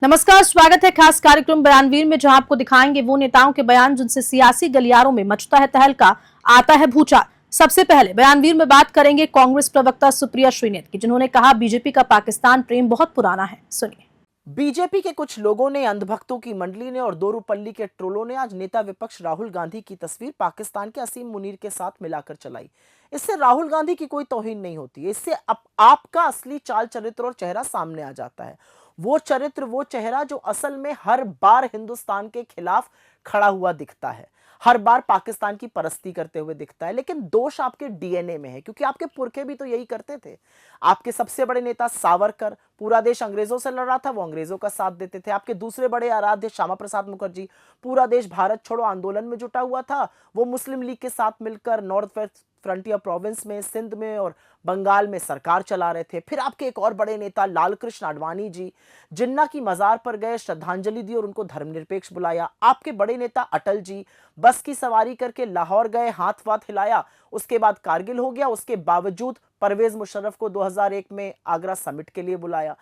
नमस्कार, स्वागत है खास कार्यक्रम बयानवीर में, जहां आपको दिखाएंगे वो नेताओं के बयान जिनसे सियासी गलियारों में मचता है तहलका, आता है भूचाल। सबसे पहले बयानवीर में बात करेंगे कांग्रेस प्रवक्ता सुप्रिया श्रीनेत की, जिन्होंने कहा बीजेपी का पाकिस्तान प्रेम बहुत पुराना है। सुनिए। बीजेपी के कुछ लोगों ने, अंधभक्तों की मंडली ने और दोरूपल्ली के ट्रोलों ने आज नेता विपक्ष राहुल गांधी की तस्वीर पाकिस्तान के असीम मुनीर के साथ मिलाकर चलाई। इससे राहुल गांधी की कोई तौहीन नहीं होती, इससे आपका असली चाल चरित्र और चेहरा सामने आ जाता है। वो चरित्र, वो चेहरा जो असल में हर बार हिंदुस्तान के खिलाफ खड़ा हुआ दिखता है, हर बार पाकिस्तान की परस्ती करते हुए दिखता है। लेकिन दोष आपके डीएनए में है, क्योंकि आपके पुरखे भी तो यही करते थे। आपके सबसे बड़े नेता सावरकर, पूरा देश अंग्रेजों से लड़ रहा था, वो अंग्रेजों का साथ देते थे। आपके दूसरे बड़े आराध्य श्यामा प्रसाद मुखर्जी, पूरा देश भारत छोड़ो आंदोलन में जुटा हुआ था, वो मुस्लिम लीग के साथ मिलकर नॉर्थ वेस्ट फ्रंटियर प्रोविंस में, सिंध में और बंगाल में सरकार चला रहे थे। फिर आपके एक और बड़े नेता लाल कृष्ण आडवाणी जी जिन्ना की मजार पर गए, श्रद्धांजलि दी और उनको धर्मनिरपेक्ष बुलाया। आपके बड़े नेता अटल जी बस की सवारी करके लाहौर गए, हाथ वाथ हिलाया, उसके बाद कारगिल हो गया। उसके बावजूद परवेज मुशर्रफ को 2001 में आगरा समिट के लिए बुलाया।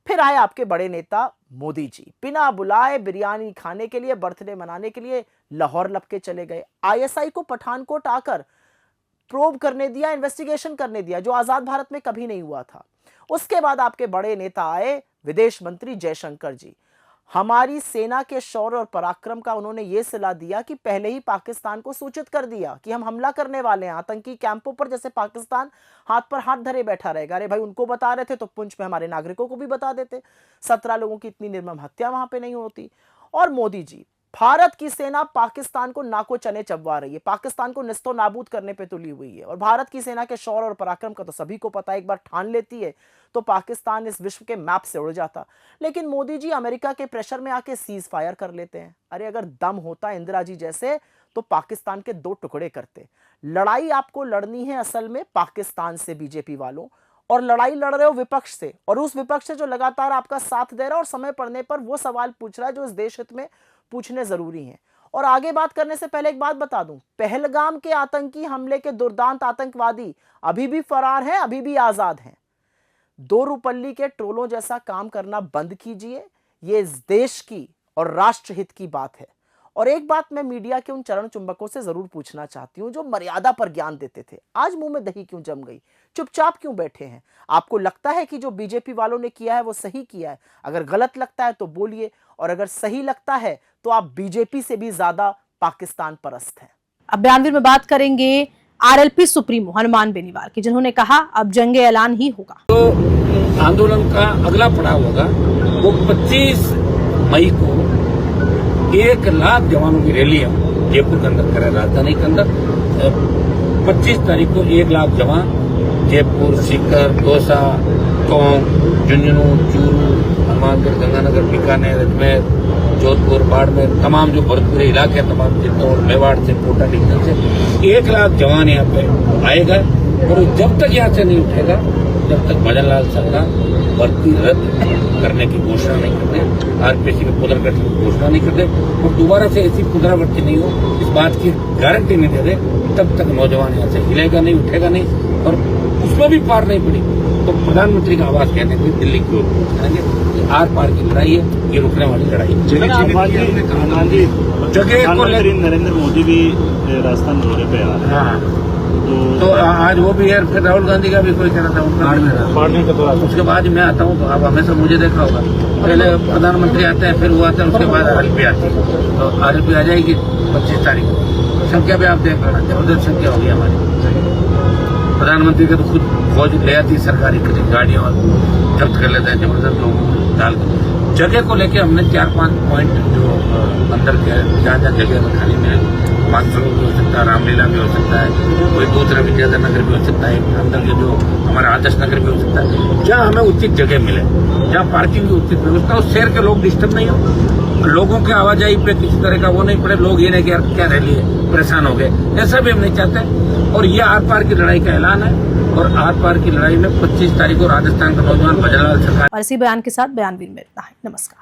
फिर आए आपके बड़े नेता मोदी जी, बिना बुलाए बिरयानी खाने के लिए, बर्थडे मनाने के लिए लाहौर लपके चले गए। आईएसआई को पठानकोट आकर प्रोब करने दिया, इन्वेस्टिगेशन करने दिया, जो आजाद भारत में कभी नहीं हुआ था। उसके बाद आपके बड़े नेता आए विदेश मंत्री जयशंकर जी। हमारी सेना के शौर्य और पराक्रम का उन्होंने ये सलाह दिया कि पहले ही पाकिस्तान को सूचित कर दिया कि हम हमला करने वाले हैं आतंकी कैंपों पर। जैसे पाकिस्तान हाथ पर हाथ धरे बैठा रहेगा, अरे भाई उनको बता रहे थे तो पुंछ में हमारे नागरिकों को भी बता देते, 17 लोगों की इतनी निर्मम हत्या वहां पे नहीं होती। और मोदी जी, भारत की सेना पाकिस्तान को नाको चने चबवा रही है, पाकिस्तान को निस्तो नाबूद करने पे तुली हुई है। और भारत की सेना के शौर्य और पराक्रम का तो सभी को पता है, एक बार ठान लेती है तो पाकिस्तान इस विश्व के मैप से उड़ जाता। लेकिन मोदी जी अमेरिका के प्रेशर में आके सीज फायर कर लेते हैं। अरे अगर दम होता इंदिरा जी जैसे तो पाकिस्तान के 2 टुकड़े करते। लड़ाई आपको लड़नी है असल में पाकिस्तान से, बीजेपी वालों, और लड़ाई लड़ रहे हो विपक्ष से, और उस विपक्ष से जो लगातार आपका साथ दे रहा है और समय पड़ने पर वो सवाल पूछ रहा है जो इस देश हित में पूछने जरूरी हैं। और आगे बात करने से पहले एक बात बता दूं, पहलगाम के आतंकी हमले के दुर्दांत आतंकवादी अभी भी फरार हैं, अभी भी आजाद हैं। दोरूपल्ली के ट्रोलों जैसा काम करना बंद कीजिए, ये इस देश की और राष्ट्रहित की बात है। और एक बात मैं मीडिया के उन चरण चुंबकों से जरूर पूछना चाहती हूं जो मर्यादा पर ज्ञान देते थे, आज मुंह में दही क्यों जम गई, चुपचाप क्यों बैठे हैं? आपको लगता है कि जो बीजेपी वालों ने किया है वो सही किया है? अगर गलत लगता है तो बोलिए, और अगर सही लगता है तो आप बीजेपी से भी ज्यादा पाकिस्तान परस्त हैं। अब बयानवीर में बात करेंगे आरएलपी सुप्रीमो हनुमान बेनीवाल की, जिन्होंने कहा अब जंगे ऐलान ही होगा। तो आंदोलन का अगला पड़ाव होगा वो 25 मई को 1 लाख जवानों की रैली हम जयपुर के अंदर करें, राजधानी के अंदर। 25 तारीख को 1 लाख जवान जयपुर, सीकर, दौसा, टोंक, झुंझुनू, चूरू, हनुमानगढ़, गंगानगर, बीकानेर, अजमेर, जोधपुर, बाड़मेर, तमाम जो भरतपुरे इलाके हैं, तमाम चित्तौड़, मेवाड़ से, कोटा डिवीजन से 1 लाख जवान यहाँ पे आएगा। और जब तक यहाँ से नहीं उठेगा, जब तक भजन लाल संघा भर्ती रद्द करने की घोषणा नहीं करते, आरपीसी में पुनर्गठन की घोषणा नहीं करते और दोबारा से ऐसी पुनरावृत्ति नहीं हो, इस बात की गारंटी नहीं दे दे, तब तक नौजवान यहाँ से हिलेगा नहीं, उठेगा नहीं। और उसमें भी पार नहीं पड़ी तो प्रधानमंत्री का आवाज कहने के लिए दिल्ली की ओर पहुंचाएंगे। आर पार की लड़ाई है, ये रुकने वाली लड़ाई है। जगह को नरेंद्र मोदी भी राजस्थान दौरे पे आ रहे हैं, तो आज वो भी है। फिर राहुल गांधी का भी कोई कह रहा था उनका, उसके बाद मैं आता हूँ तो आप हमेशा मुझे देखा होगा, पहले प्रधानमंत्री आते हैं, फिर वो आता है, उसके बाद आरएलपी आती है। तो आरएलपी आ जाएगी 25 तारीख को। संख्या भी आप देख रहे हैं, जबरदस्त संख्या होगी हमारी। प्रधानमंत्री के तो खुद फौज ले आती सरकारी गाड़ियां और जब्त कर लेते हैं जबरदस्त लोगों को डाल कर। जगह को लेके हमने 4-5 पॉइंट जो अंदर के जहाँ जहाँ जगह खाली मिले, मानसरोवर भी हो सकता है, रामलीला भी हो सकता है, कोई दूसरा विद्याधर नगर भी हो सकता है, अंदर के जो हमारा आदर्श नगर भी हो सकता है, जहाँ हमें उचित जगह मिले, जहाँ पार्किंग की उचित व्यवस्था, उस शहर के लोग डिस्टर्ब नहीं हो, लोगों के आवाजाही पे किसी तरह का वो नहीं पड़े, लोग ये नहीं कि यार क्या रैली है, परेशान हो गए, ऐसा भी हम नहीं चाहते। और ये आर पार की लड़ाई का ऐलान है, और आर पार की लड़ाई में 25 तारीख को राजस्थान का नौजवान भजन लाल सरकार। और इसी बयान के साथ बयानवीर में इतना है। नमस्कार।